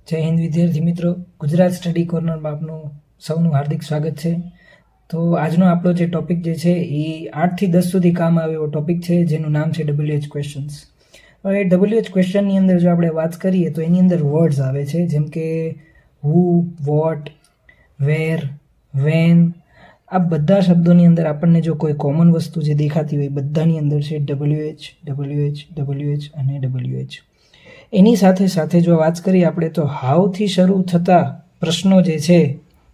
જય હિન્દ વિદ્યાર્થી મિત્રો, ગુજરાત સ્ટડી કોર્નરમાં આપનું સૌનું હાર્દિક સ્વાગત છે. તો આજનો આપણો જે ટોપિક જે છે એ 8 થી 10 સુધી કામ આવે એવો ટોપિક છે, જેનું નામ છે WH ક્વેશ્ચન્સ. હવે WH ક્વેશ્ચનની અંદર જો આપણે વાત કરીએ તો એની અંદર વર્ડ્સ આવે છે, જેમ કે હુ, વોટ, વેર, વેન. આ બધા શબ્દોની અંદર આપણને જો કોઈ કોમન વસ્તુ જે દેખાતી હોય બધાની અંદર છે WH, WH, WH અને WH. એની સાથે સાથે જો વાત કરીએ આપણે તો હાઉથી શરૂ થતા પ્રશ્નો જે છે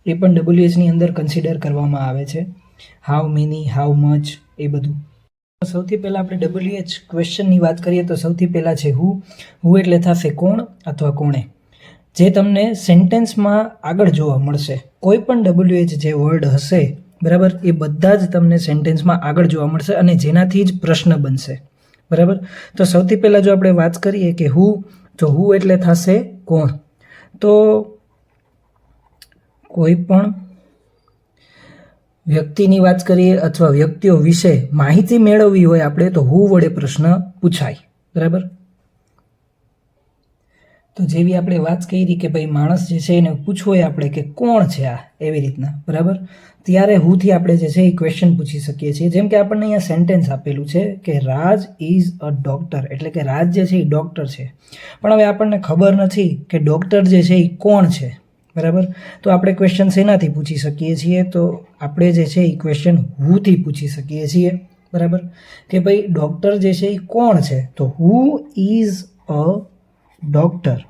એ પણ WHની અંદર કન્સિડર કરવામાં આવે છે. હાઉ મેની, હાઉ મચ, એ બધું. સૌથી પહેલાં આપણે WH ક્વેશ્ચનની વાત કરીએ તો સૌથી પહેલાં છે હુ. હુ એટલે થશે કોણ અથવા કોણે, જે તમને સેન્ટેન્સમાં આગળ જોવા મળશે. કોઈ પણ WH જે વર્ડ હશે બરાબર, એ બધા જ તમને સેન્ટેન્સમાં આગળ જોવા મળશે અને જેનાથી જ પ્રશ્ન બનશે. બરાબર. તો સૌથી પહેલાં જો આપણે વાત કરીએ કે હુ, તો હુ એટલે થશે કોણ. તો કોઈ પણ વ્યક્તિની વાત કરીએ અથવા વ્યક્તિઓ વિશે માહિતી મેળવવી હોય આપણે તો હુ વડે પ્રશ્ન પૂછાય. બરાબર. તો જેવી આપણે વાત કરી કે ભાઈ માણસ જે છે એને પૂછવું હોય આપણે કે કોણ છે આ, એવી રીતના. બરાબર. ત્યારે હુથી આપણે જે છે એ ક્વેશ્ચન પૂછી શકીએ છીએ. જેમ કે આપણને અહીંયા સેન્ટેન્સ આપેલું છે કે રાજ ઇઝ અ ડોક્ટર, એટલે કે રાજ જે છે એ ડોક્ટર છે. પણ હવે આપણને ખબર નથી કે ડોક્ટર જે છે એ કોણ છે. બરાબર. તો આપણે ક્વેશ્ચન શેનાથી પૂછી શકીએ છીએ? તો આપણે જે છે એ ક્વેશ્ચન હુથી પૂછી શકીએ છીએ. બરાબર. કે ભાઈ ડોક્ટર જે છે એ કોણ છે, તો હુ ઇઝ અ ડોક્ટર,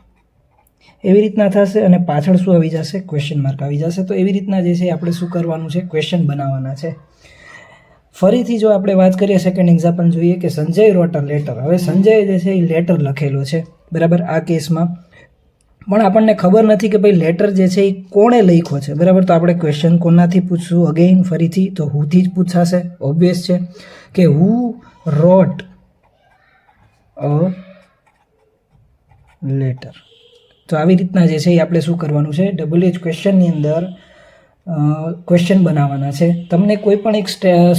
એવી રીતના થશે અને પાછળ શું આવી જશે? ક્વેશ્ચન માર્ક આવી જશે. તો એવી રીતના જે છે આપણે શું કરવાનું છે? ક્વેશ્ચન બનાવવાના છે. ફરીથી જો આપણે વાત કરીએ, સેકન્ડ એક્ઝામ્પલ જોઈએ કે સંજય રોટ અ લેટર. હવે સંજય જે છે એ લેટર લખેલો છે. બરાબર. આ કેસમાં પણ આપણને ખબર નથી કે ભાઈ લેટર જે છે એ કોણે લખ્યો છે. બરાબર. તો આપણે ક્વેશ્ચન કોનાથી પૂછશું? અગેઇન ફરીથી તો હુથી જ પૂછાશે. ઓબ્વિયસ છે કે હુ રોટ અ લેટર. તો આવી રીતના જે છે એ આપણે શું કરવાનું છે? WH ક્વેશ્ચનની અંદર ક્વેશ્ચન બનાવવાના છે. તમને કોઈ પણ એક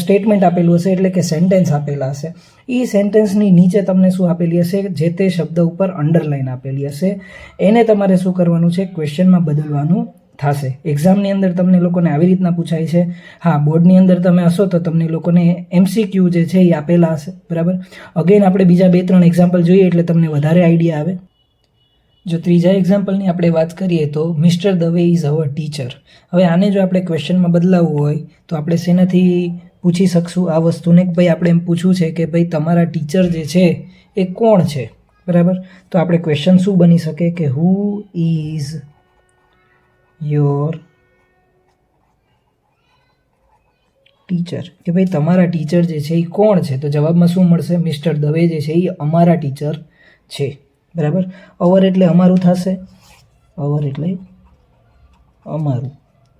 સ્ટેટમેન્ટ આપેલું હશે, એટલે કે સેન્ટેન્સ આપેલા હશે. એ સેન્ટેન્સની નીચે તમને શું આપેલી હશે? જે તે શબ્દ ઉપર અંડરલાઈન આપેલી હશે. એને તમારે શું કરવાનું છે? ક્વેશ્ચનમાં બદલવાનું થશે. એક્ઝામની અંદર તમને લોકોને આવી રીતના પૂછાય છે. હા, બોર્ડની અંદર તમે હશો તો તમને લોકોને MCQ જે છે એ આપેલા હશે. બરાબર. અગેન આપણે બીજા 2-3 એક્ઝામ્પલ જોઈએ એટલે તમને વધારે આઈડિયા આવે. જો ત્રીજા એક્ઝામ્પલની આપણે વાત કરીએ તો mister Dave is our teacher. હવે આને જો આપણે ક્વેશ્ચનમાં બદલાવવું હોય તો આપણે શેનાથી પૂછી શકશું આ વસ્તુને? કે ભાઈ આપણે એમ પૂછવું છે કે ભાઈ તમારા ટીચર જે છે એ કોણ છે. બરાબર. તો આપણે ક્વેશ્ચન શું બની શકે કે હુ ઇઝ યોર ટીચર, કે ભાઈ તમારા ટીચર જે છે એ કોણ છે. તો જવાબમાં શું મળશે? મિસ્ટર દવે જે છે એ અમારા ટીચર છે. બરાબર. અવર એટલે અમારું થશે. અવર એટલે અમારું.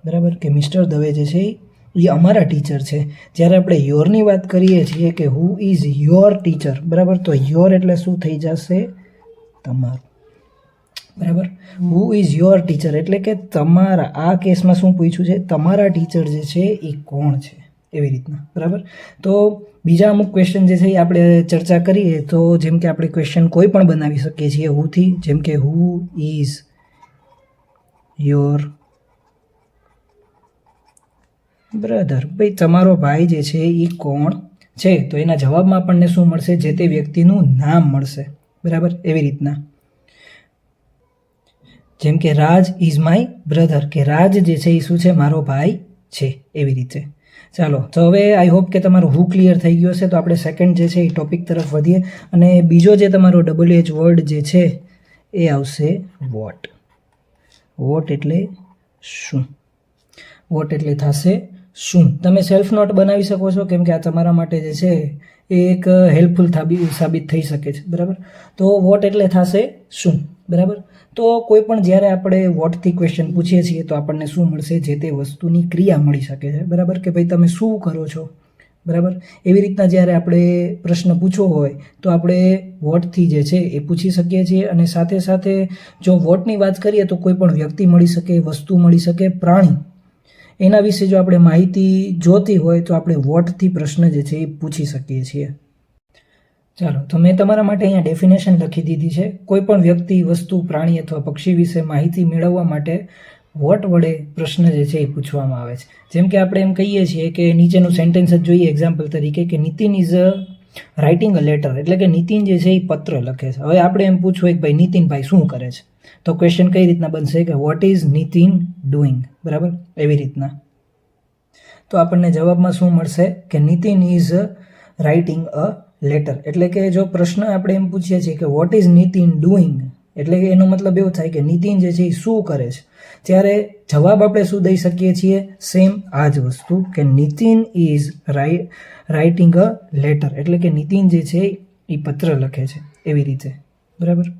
બરાબર. કે મિસ્ટર દવે જે છે એ અમારા ટીચર છે. જ્યારે આપણે યોરની વાત કરીએ છીએ કે હુ ઇઝ યોર ટીચર. બરાબર. તો યોર એટલે શું થઈ જશે? તમારું. બરાબર. હુ ઇઝ યોર ટીચર એટલે કે તમારા. આ કેસમાં શું પૂછ્યું છે? તમારા ટીચર જે છે એ કોણ છે, એવી રીતના. બરાબર. તો બીજા અમુક ક્વેશ્ચન જે છે એ આપણે ચર્ચા કરીએ તો જેમ કે આપણે ક્વેશ્ચન કોઈ પણ બનાવી શકીએ છીએ હુથી. જેમ કે હુ ઇઝ યોર બ્રધર. ભાઈ તમારો ભાઈ જે છે એ કોણ છે? તો એના જવાબમાં આપણને શું મળશે? જે તે વ્યક્તિનું નામ મળશે. બરાબર. એવી રીતના. જેમ કે રાજ ઇઝ માય બ્રધર, કે રાજ જે છે એ શું છે? મારો ભાઈ છે. એવી રીતે. ચાલો, તો હવે આઈ હોપ કે તમારું હુ ક્લિયર થઈ ગયો હશે. તો આપણે સેકન્ડ જે છે એ ટોપિક તરફ વધીએ અને બીજો જે તમારો WH વર્ડ જે છે એ આવશે વોટ. વોટ એટલે શું? વોટ એટલે થશે શું. તમે સેલ્ફ નોટ બનાવી શકો છો, કેમ કે આ તમારા માટે જે છે એ એક હેલ્પફુલ સાબિત થઈ શકે છે. બરાબર. તો વોટ એટલે થશે શું. બરાબર. તો કોઈ પણ જ્યારે આપણે વોટથી ક્વેશ્ચન પૂછીએ છીએ તો આપણને શું મળશે? જે તે વસ્તુની ક્રિયા મળી શકે છે. બરાબર. કે ભાઈ તમે શું કરો છો. બરાબર. એવી રીતના જ્યારે આપણે પ્રશ્ન પૂછવો હોય તો આપણે વોટથી જે છે એ પૂછી શકીએ છીએ. અને સાથે સાથે જો વોટની વાત કરીએ તો કોઈ પણ વ્યક્તિ મળી શકે, વસ્તુ મળી શકે, પ્રાણી, એના વિશે જો આપણે માહિતી જોતી હોય તો આપણે વોટથી પ્રશ્ન જે છે એ પૂછી શકીએ છીએ. ચાલો, તો મેં તમારા માટે અહીંયા ડેફિનેશન લખી દીધી છે. કોઈ પણ વ્યક્તિ, વસ્તુ, પ્રાણી અથવા પક્ષી વિશે માહિતી મેળવવા માટે વોટ વડે પ્રશ્ન જે છે એ પૂછવામાં આવે છે. જેમ કે આપણે એમ કહીએ છીએ કે નીચેનું સેન્ટેન્સ જ જોઈએ એક્ઝામ્પલ તરીકે કે Nitin is writing a letter, એટલે કે નીતિન જે છે એ પત્ર લખે છે. હવે આપણે એમ પૂછવું કે ભાઈ નીતિનભાઈ શું કરે છે, તો ક્વેશ્ચન કઈ રીતના બનશે કે વોટ ઇઝ નીતિન ડુઈંગ, બરાબર, એવી રીતના. તો આપણને જવાબમાં શું મળશે કે Nitin is writing a letter. એટલે કે જો પ્રશ્ન આપણે એમ પૂછીએ છીએ કે વોટ ઇઝ નીતિન ડુઈંગ, એટલે કે એનો મતલબ એવો થાય કે નીતિન જે છે એ શું કરે છે, ત્યારે જવાબ આપણે શું દઈ શકીએ છીએ, સેમ આ જ વસ્તુ કે Nitin is writing a letter, એટલે કે નીતિન જે છે એ પત્ર લખે છે, એવી રીતે, બરાબર.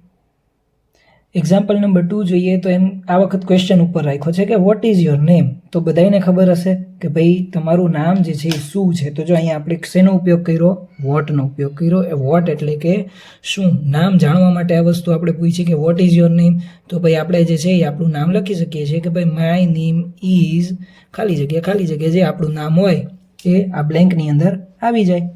એક્ઝામ્પલ નંબર 2 જોઈએ તો એમ આ વખત ક્વેશ્ચન ઉપર રાખ્યો છે કે વોટ ઇઝ યોર નેમ. તો બધાને ખબર હશે કે ભાઈ તમારું નામ જે છે એ શું છે. તો જો અહીંયા આપણે શેનો ઉપયોગ કર્યો, વોટનો ઉપયોગ કર્યો. એ વોટ એટલે કે શું, નામ જાણવા માટે આ વસ્તુ આપણે પૂછી કે વોટ ઇઝ યોર નેમ. તો ભાઈ આપણે જે છે એ આપણું નામ લખી શકીએ છીએ કે ભાઈ માય નેમ ઇઝ ખાલી જગ્યા જે આપણું નામ હોય એ આ બ્લેન્કની અંદર આવી જાય.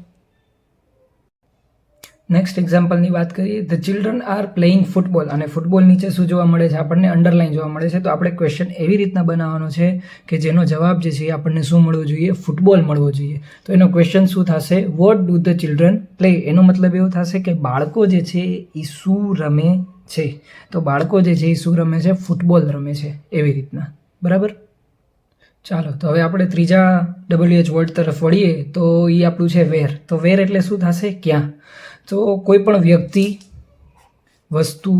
નેક્સ્ટ એક્ઝામ્પલની વાત કરીએ, the children are playing football, અને ફૂટબોલ નીચે શું જોવા મળે છે, આપણને અંડરલાઇન જોવા મળે છે. તો આપણે ક્વેશ્ચન એવી રીતના બનાવવાનો છે કે જેનો જવાબ જે છે એ આપણને શું મળવો જોઈએ, ફૂટબોલ મળવો જોઈએ. તો એનો ક્વેશ્ચન શું થશે, what do the children play. એનો મતલબ એવો થશે કે બાળકો જે છે એ શું રમે છે. તો બાળકો જે છે એ શું રમે છે, ફૂટબોલ રમે છે, એવી રીતના, બરાબર. ચાલો, તો હવે આપણે ત્રીજા WH વર્ડ તરફ વળીએ તો એ આપણું છે વેર. તો વેર એટલે શું થશે, ક્યાં. તો કોઈ પણ વ્યક્તિ, વસ્તુ,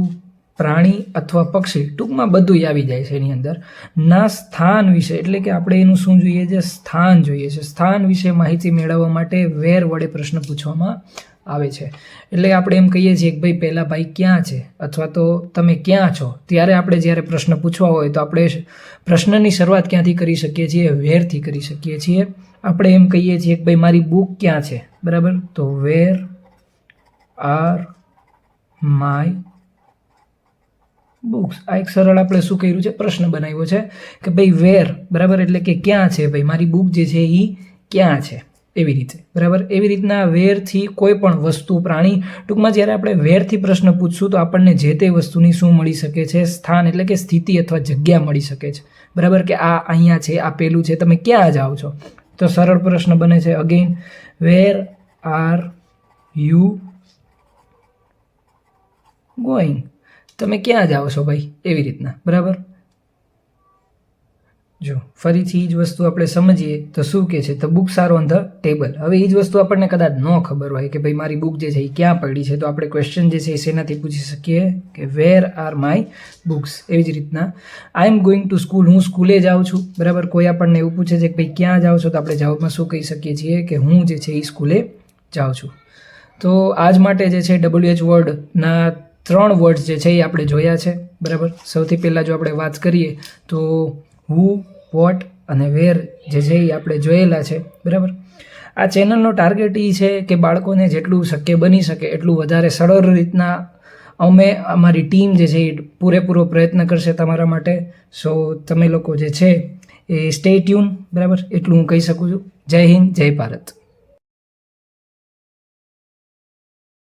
પ્રાણી અથવા પક્ષી, ટૂંકમાં બધું આવી જાય છે એની અંદર, ના સ્થાન વિશે, એટલે કે આપણે એનું શું જોઈએ છે, સ્થાન જોઈએ છે. સ્થાન વિશે માહિતી મેળવવા માટે વેર વડે પ્રશ્ન પૂછવામાં આવે છે. એટલે આપણે એમ કહીએ છીએ કે ભાઈ પહેલા ભાઈ ક્યાં છે, અથવા તો તમે ક્યાં છો. ત્યારે આપણે જ્યારે પ્રશ્ન પૂછવા હોય તો આપણે પ્રશ્નની શરૂઆત ક્યાંથી કરી શકીએ છીએ, વેરથી કરી શકીએ છીએ. આપણે એમ કહીએ છીએ કે ભાઈ મારી બુક ક્યાં છે, બરાબર. તો વેર આર માય બુક્સ. આ એક સરળ આપણે શું કર્યું છે, પ્રશ્ન બનાવ્યો છે કે ભાઈ વેર, બરાબર, એટલે કે ક્યાં છે ભાઈ મારી બુક જે છે એ ક્યાં છે, એવી રીતે, બરાબર. એવી રીતના વેરથી કોઈ પણ વસ્તુ, પ્રાણી, ટૂંકમાં જ્યારે આપણે વેરથી પ્રશ્ન પૂછશું તો આપણને જે તે વસ્તુની શું મળી શકે છે, સ્થાન, એટલે કે સ્થિતિ અથવા જગ્યા મળી શકે છે, બરાબર. કે આ અહીંયા છે, આ પેલું છે, તમે ક્યાં જાઓ છો. તો સરળ પ્રશ્ન બને છે again, where are you going, તમે ક્યાં જાઓ છો ભાઈ, એવી રીતના, બરાબર. જો ફરીથી જ વસ્તુ આપણે સમજીએ તો શું કહે છે, the books are on the table. હવે એ જ વસ્તુ આપણને કદાચ ન ખબર હોય કે ભાઈ મારી બુક જે છે એ ક્યાં પડી છે, તો આપણે ક્વેશ્ચન જે છે એ શેનાથી પૂછી શકીએ કે વેર આર માય બુક્સ. એવી જ રીતના આઈ એમ ગોઈંગ ટુ સ્કૂલ, હું સ્કૂલે જાઉં છું, બરાબર. કોઈ આપણને એવું પૂછે છે કે ભાઈ ક્યાં જાઓ છો, તો આપણે જવાબમાં શું કહી શકીએ છીએ કે હું જે છે એ સ્કૂલે જાઉં છું. તો આજ માટે જે છે WH વર્ડના 3 વર્ડ્સ જે છે એ આપણે જોયા છે, બરાબર. સૌથી પહેલાં જો આપણે વાત કરીએ તો હુ, વોટ અને વેર જે છે એ આપણે જોયેલા છે, બરાબર. આ ચેનલનો ટાર્ગેટ એ છે કે બાળકોને જેટલું શક્ય બની શકે એટલું વધારે સરળ રીતના અમે, અમારી ટીમ જે છે એ પૂરેપૂરો પ્રયત્ન કરશે તમારા માટે. સો તમે લોકો જે છે એ સ્ટે ટ્યુન, બરાબર, એટલું હું કહી શકું છું. જય હિન્દ, જય ભારત.